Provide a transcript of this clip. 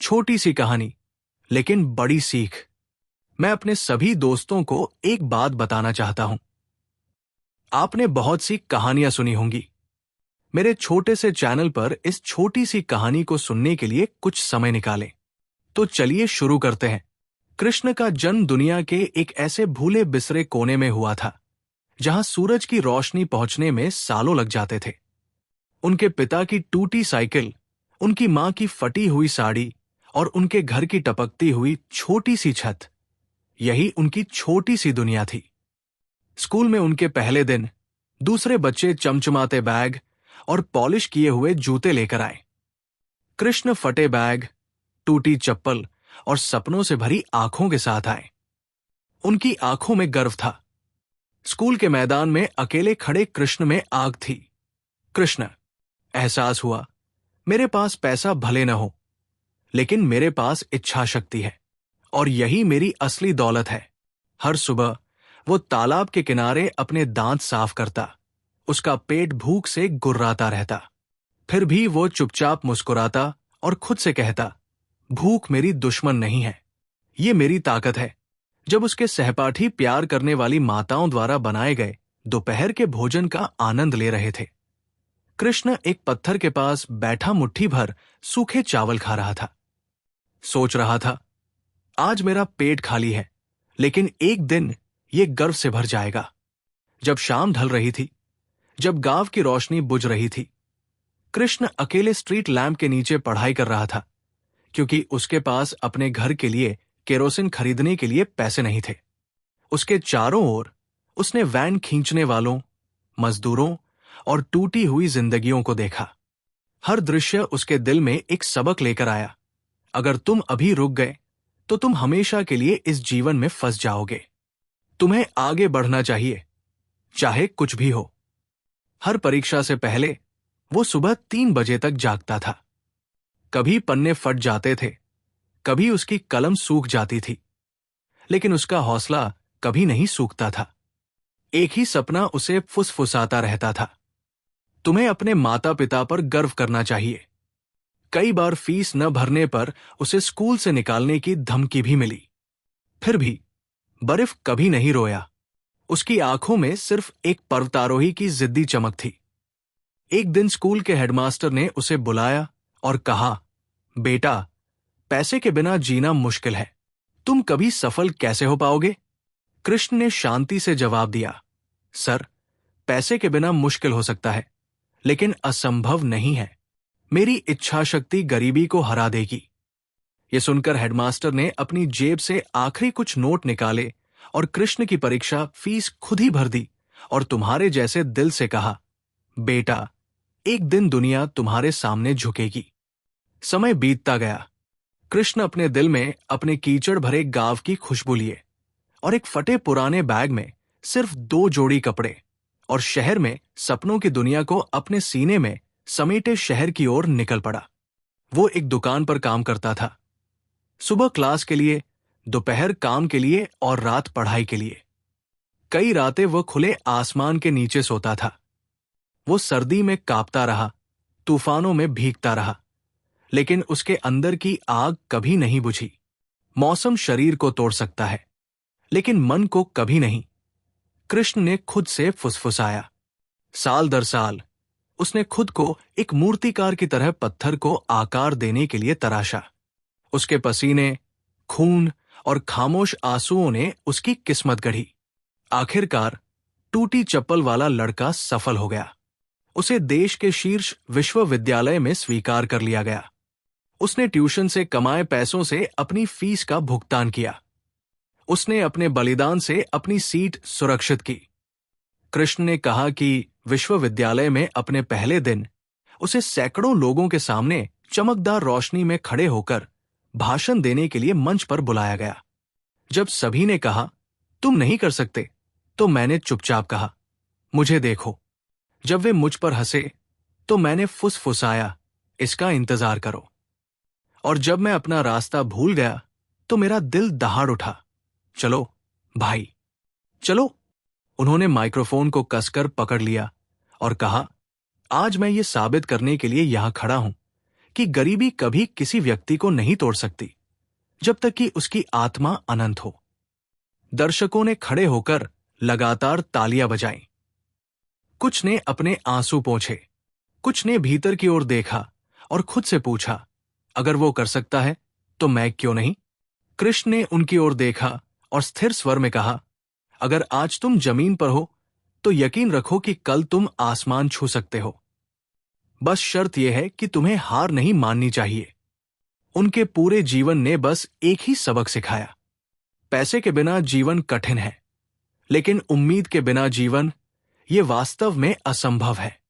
छोटी सी कहानी, लेकिन बड़ी सीख। मैं अपने सभी दोस्तों को एक बात बताना चाहता हूं। आपने बहुत सी कहानियां सुनी होंगी। मेरे छोटे से चैनल पर इस छोटी सी कहानी को सुनने के लिए कुछ समय निकालें। तो चलिए शुरू करते हैं। कृष्ण का जन्म दुनिया के एक ऐसे भूले बिसरे कोने में हुआ था, जहां सूरज की रोशनी पहुंचने में सालों लग जाते थे। उनके पिता की टूटी साइकिल, उनकी मां की फटी हुई साड़ी और उनके घर की टपकती हुई छोटी सी छत, यही उनकी छोटी सी दुनिया थी। स्कूल में उनके पहले दिन दूसरे बच्चे चमचमाते बैग और पॉलिश किए हुए जूते लेकर आए। कृष्ण फटे बैग, टूटी चप्पल और सपनों से भरी आंखों के साथ आए। उनकी आंखों में गर्व था। स्कूल के मैदान में अकेले खड़े कृष्ण में आग थी। कृष्ण, एहसास हुआ, मेरे पास पैसा भले न हो, लेकिन मेरे पास इच्छा शक्ति है, और यही मेरी असली दौलत है। हर सुबह वो तालाब के किनारे अपने दांत साफ करता। उसका पेट भूख से गुर्राता रहता। फिर भी वो चुपचाप मुस्कुराता और खुद से कहता, भूख मेरी दुश्मन नहीं है, ये मेरी ताकत है। जब उसके सहपाठी प्यार करने वाली माताओं द्वारा बनाए गए दोपहर के भोजन का आनंद ले रहे थे, कृष्ण एक पत्थर के पास बैठा मुट्ठी भर सूखे चावल खा रहा था। सोच रहा था, आज मेरा पेट खाली है, लेकिन एक दिन ये गर्व से भर जाएगा। जब शाम ढल रही थी, जब गांव की रोशनी बुझ रही थी, कृष्ण अकेले स्ट्रीट लैंप के नीचे पढ़ाई कर रहा था, क्योंकि उसके पास अपने घर के लिए केरोसिन खरीदने के लिए पैसे नहीं थे। उसके चारों ओर उसने वैन खींचने वालों, मजदूरों और टूटी हुई जिंदगियों को देखा। हर दृश्य उसके दिल में एक सबक लेकर आया। अगर तुम अभी रुक गए तो तुम हमेशा के लिए इस जीवन में फंस जाओगे। तुम्हें आगे बढ़ना चाहिए, चाहे कुछ भी हो। हर परीक्षा से पहले वो सुबह 3 बजे तक जागता था। कभी पन्ने फट जाते थे, कभी उसकी कलम सूख जाती थी, लेकिन उसका हौसला कभी नहीं सूखता था। एक ही सपना उसे फुसफुसाता रहता था, तुम्हें अपने माता पिता पर गर्व करना चाहिए। कई बार फीस न भरने पर उसे स्कूल से निकालने की धमकी भी मिली। फिर भी बर्फ कभी नहीं रोया। उसकी आंखों में सिर्फ एक पर्वतारोही की जिद्दी चमक थी। एक दिन स्कूल के हेडमास्टर ने उसे बुलाया और कहा, बेटा, पैसे के बिना जीना मुश्किल है, तुम कभी सफल कैसे हो पाओगे? कृष्ण ने शांति से जवाब दिया, सर, पैसे के बिना मुश्किल हो सकता है, लेकिन असंभव नहीं है। मेरी इच्छा शक्ति गरीबी को हरा देगी। यह सुनकर हेडमास्टर ने अपनी जेब से आखिरी कुछ नोट निकाले और कृष्ण की परीक्षा फीस खुद ही भर दी और तुम्हारे जैसे दिल से कहा, बेटा, एक दिन दुनिया तुम्हारे सामने झुकेगी। समय बीतता गया। कृष्ण अपने दिल में अपने कीचड़ भरे गांव की खुशबू लिए और एक फटे पुराने बैग में सिर्फ 2 जोड़ी कपड़े और शहर में सपनों की दुनिया को अपने सीने में समेटे शहर की ओर निकल पड़ा। वो एक दुकान पर काम करता था। सुबह क्लास के लिए, दोपहर काम के लिए और रात पढ़ाई के लिए। कई रातें वो खुले आसमान के नीचे सोता था। वो सर्दी में कांपता रहा, तूफानों में भीगता रहा, लेकिन उसके अंदर की आग कभी नहीं बुझी। मौसम शरीर को तोड़ सकता है, लेकिन मन को कभी नहीं। कृष्ण ने खुद से फुसफुसाया। साल दर साल उसने खुद को एक मूर्तिकार की तरह पत्थर को आकार देने के लिए तराशा। उसके पसीने, खून और खामोश आंसुओं ने उसकी किस्मत गढ़ी। आखिरकार टूटी चप्पल वाला लड़का सफल हो गया। उसे देश के शीर्ष विश्वविद्यालय में स्वीकार कर लिया गया। उसने ट्यूशन से कमाए पैसों से अपनी फीस का भुगतान किया। उसने अपने बलिदान से अपनी सीट सुरक्षित की। कृष्ण ने कहा कि विश्वविद्यालय में अपने पहले दिन उसे सैकड़ों लोगों के सामने चमकदार रोशनी में खड़े होकर भाषण देने के लिए मंच पर बुलाया गया। जब सभी ने कहा, तुम नहीं कर सकते, तो मैंने चुपचाप कहा, मुझे देखो। जब वे मुझ पर हंसे, तो मैंने फुसफुसाया, इसका इंतजार करो। और जब मैं अपना रास्ता भूल गया, तो मेरा दिल दहाड़ उठा, चलो भाई, चलो। उन्होंने माइक्रोफोन को कसकर पकड़ लिया और कहा, आज मैं ये साबित करने के लिए यहां खड़ा हूं कि गरीबी कभी किसी व्यक्ति को नहीं तोड़ सकती जब तक कि उसकी आत्मा अनंत हो। दर्शकों ने खड़े होकर लगातार तालियां बजाईं। कुछ ने अपने आंसू पोंछे, कुछ ने भीतर की ओर देखा और खुद से पूछा, अगर वो कर सकता है तो मैं क्यों नहीं? कृष्ण ने उनकी ओर देखा और स्थिर स्वर में कहा, अगर आज तुम जमीन पर हो तो यकीन रखो कि कल तुम आसमान छू सकते हो। बस शर्त यह है कि तुम्हें हार नहीं माननी चाहिए। उनके पूरे जीवन ने बस एक ही सबक सिखाया, पैसे के बिना जीवन कठिन है, लेकिन उम्मीद के बिना जीवन ये वास्तव में असंभव है।